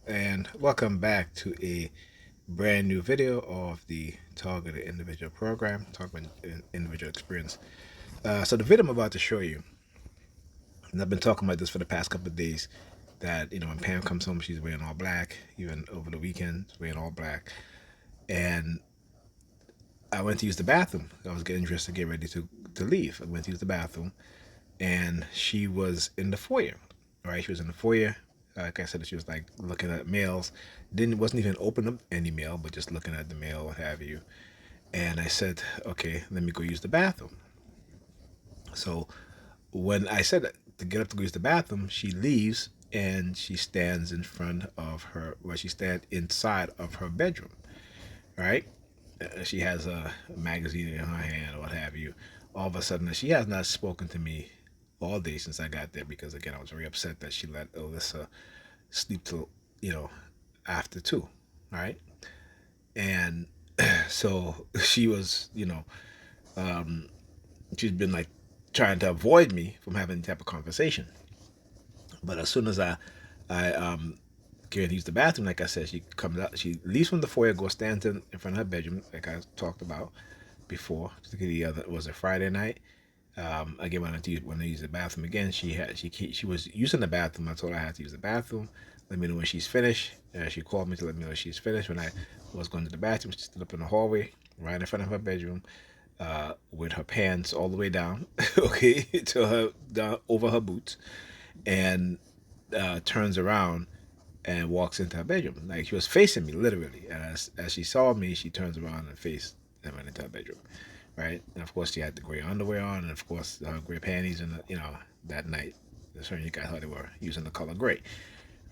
and welcome back to a brand new video of the Targeted Individual Program, Targeted Individual Experience. So the video I'm about to show you, and I've been talking about this for the past couple of days, that when Pam comes home, she's wearing all black. Even over the weekend, wearing all black. And I went to use the bathroom. I was getting dressed to get ready to leave. I went to use the bathroom, and she was in the foyer. Right, she was in the foyer. Like I said, she was like looking at mails. Didn't wasn't even opening up any mail, but just looking at the mail, what have you. And I said, okay, let me go use the bathroom. So when I said to get up to go use the bathroom, she leaves and she stands in front of her. Well, she stands inside of her bedroom. Right. She has a magazine in her hand or what have you. All of a sudden, she has not spoken to me all day since I got there because again I was very upset that she let Alyssa sleep till after 2, right? And so she was she's been like trying to avoid me from having any type of conversation. But as soon as I get to use the bathroom, like I said, she comes out, she leaves from the foyer, goes stands in front of her bedroom, like I talked about before. The other was a Friday night. Again, when I use the bathroom again, she was using the bathroom. I told her I had to use the bathroom. Let me know when she's finished. She called me to let me know she's finished. When I was going to the bathroom, she stood up in the hallway, right in front of her bedroom, with her pants all the way down, okay, to her down over her boots, and turns around and walks into her bedroom. Like she was facing me literally. And as she saw me, she turns around and faced and went into her bedroom. Right? And of course she had the gray underwear on and of course her gray panties and that night. Certainly you guys thought they were using the color gray.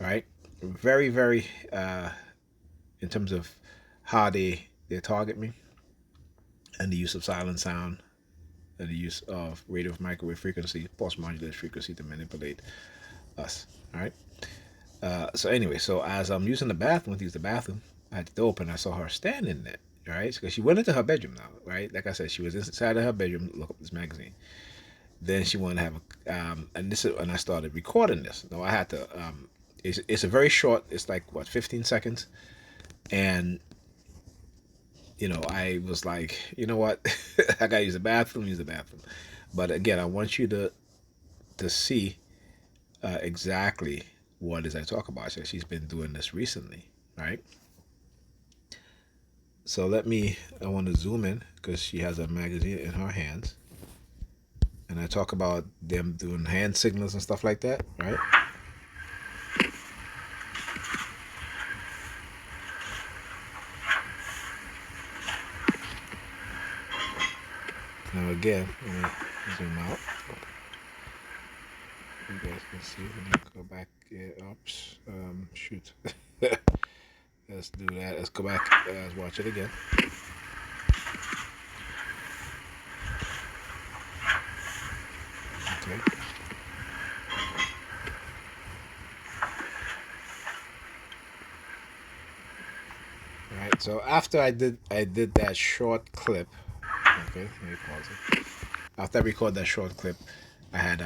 Right? Very, very in terms of how they target me and the use of silent sound and the use of radio microwave frequency, pulse modulated frequency to manipulate us. All right. So anyway, so as I'm using the bathroom, to use the bathroom, I had the door open. I saw her standing there, right? Because she went into her bedroom now, right? Like I said, she was inside of her bedroom. Look up this magazine. Then she wanted to have and this is when I started recording this. No, I had to. It's a very short. It's like what 15 seconds, and I was like, you know what, I gotta use the bathroom. Use the bathroom. But again, I want you to see exactly what is I talk about. So she's been doing this recently, right? So I want to zoom in because she has a magazine in her hands. And I talk about them doing hand signals and stuff like that, right? Now again, let me zoom out. You guys can see. Let me go back. Yeah, oops. Shoot. Let's do that. Let's go back. Let's watch it again. Okay. All right. So after I did that short clip. Okay. Let me pause it. After I record that short clip, I had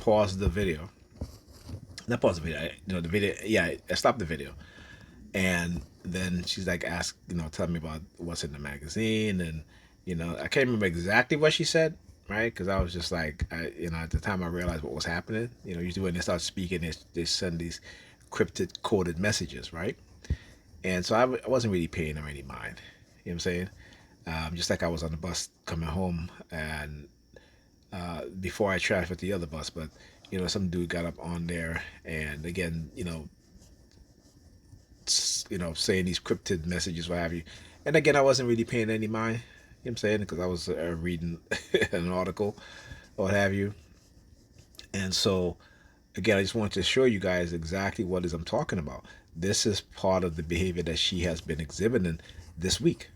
paused the video. Not pause the video. The video. Yeah, I stopped the video, and then she's like, ask, tell me about what's in the magazine, and I can't remember exactly what she said, right? Because I was just like, at the time I realized what was happening. Usually when they start speaking, they send these cryptic coded messages, right? And so I wasn't really paying them any mind. You know what I'm saying? Just like I was on the bus coming home, and before I trafficked the other bus, but some dude got up on there, and again, saying these cryptid messages, what have you. And again, I wasn't really paying any mind. You know what I'm saying? Because I was reading an article or what have you. And so, again, I just wanted to show you guys exactly what is I'm talking about. This is part of the behavior that she has been exhibiting this week,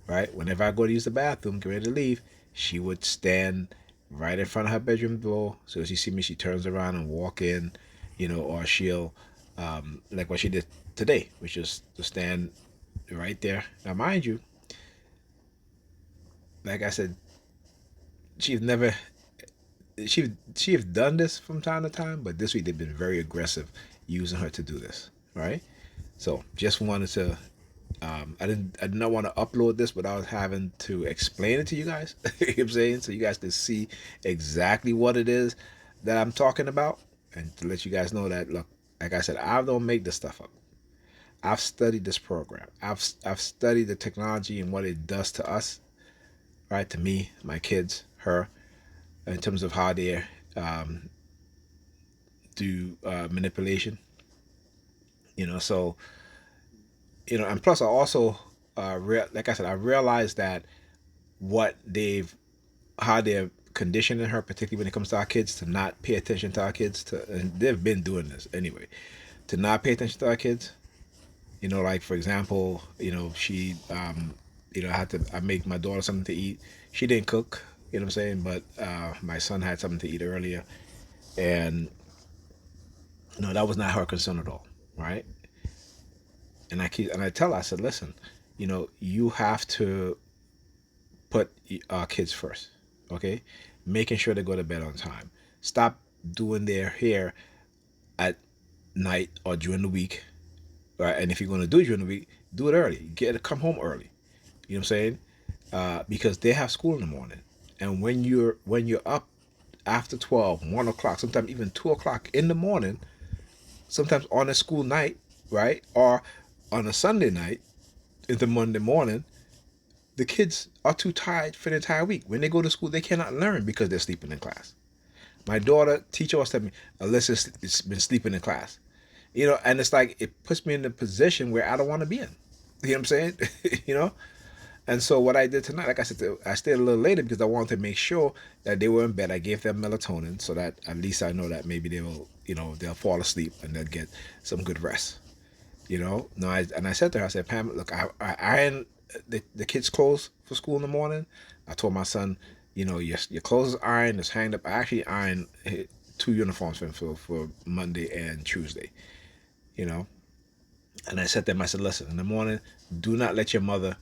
right? Whenever I go to use the bathroom, get ready to leave, she would stand right in front of her bedroom door. So as she see me, she turns around and walk in, or she'll, like what she did today, which is to stand right there. Now, mind you, like I said, she's never she have done this from time to time, but this week they've been very aggressive using her to do this, right? So just wanted to I did not want to upload this without having to explain it to you guys. You know what I'm saying? So you guys can see exactly what it is that I'm talking about, and to let you guys know that, look, like I said, I don't make this stuff up. I've studied this program. I've studied the technology and what it does to us, right? To me, my kids, her, in terms of how they um, do manipulation. So and plus I also like I said, I realized that what how they're conditioning her, particularly when it comes to our kids, to not pay attention to our kids. And they've been doing this anyway, to not pay attention to our kids. Like for example, she, I make my daughter something to eat. She didn't cook, you know what I'm saying, but my son had something to eat earlier, and that was not her concern at all, right? And I tell her, I said, listen, you have to put our kids first, okay? Making sure they go to bed on time. Stop doing their hair at night or during the week, right? And if you're going to do it during the week, do it early. Come home early. You know what I'm saying? Because they have school in the morning, and when you're up after 12, 1 o'clock, sometimes even 2 o'clock in the morning, sometimes on a school night, right, or on a Sunday night, into Monday morning, the kids are too tired for the entire week. When they go to school, they cannot learn because they're sleeping in class. My daughter, teacher was telling me, Alyssa's been sleeping in class. And it's like, it puts me in a position where I don't want to be in. You know what I'm saying? you know? And so what I did tonight, like I said, I stayed a little later because I wanted to make sure that they were in bed. I gave them melatonin so that at least I know that maybe they'll fall asleep and they'll get some good rest. No, I said to her, I said, Pam, look, I iron the kids' clothes for school in the morning. I told my son, your clothes is ironed, it's hanged up. I actually ironed 2 uniforms for Monday and Tuesday, you know. And I said to him, I said, listen, in the morning, do not let your mother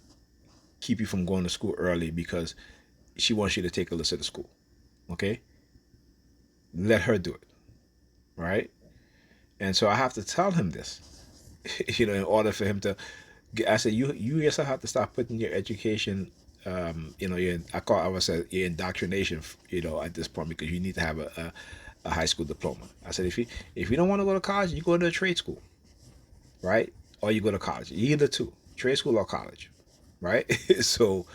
keep you from going to school early because she wants you to take Alyssa to school. Okay? Let her do it. Right? And so I have to tell him this, in order for him to I said, you yourself have to stop putting your education, I would say your indoctrination, at this point, because you need to have a high school diploma. I said, if you don't want to go to college, you go to a trade school, right? Or you go to college, either two, trade school or college, right? So,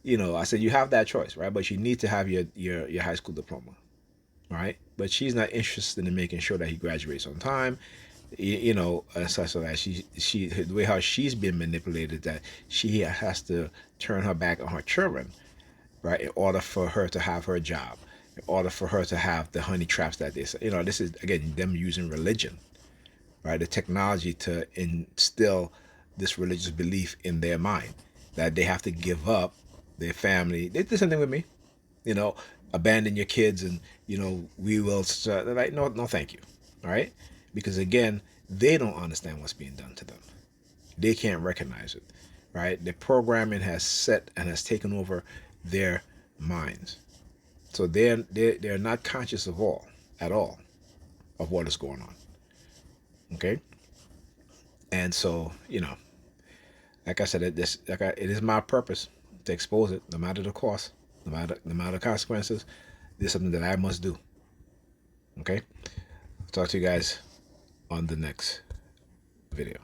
I said you have that choice, right? But you need to have your high school diploma, right? But she's not interested in making sure that he graduates on time, such that she the way how she's been manipulated, that she has to turn her back on her children, right, in order for her to have her job, in order for her to have the honey traps that they say. This is again them using religion, right, the technology to instill this religious belief in their mind that they have to give up their family. They did something with me, you know, abandon your kids, and we will. They're like, no, no, thank you, all right, because again, they don't understand what's being done to them. They can't recognize it, right? The programming has set and has taken over their minds, so they're not conscious of at all of what is going on. Okay, and so like I said, it is my purpose to expose it, no matter the cost, no matter the consequences. This is something that I must do. Okay, talk to you guys on the next video.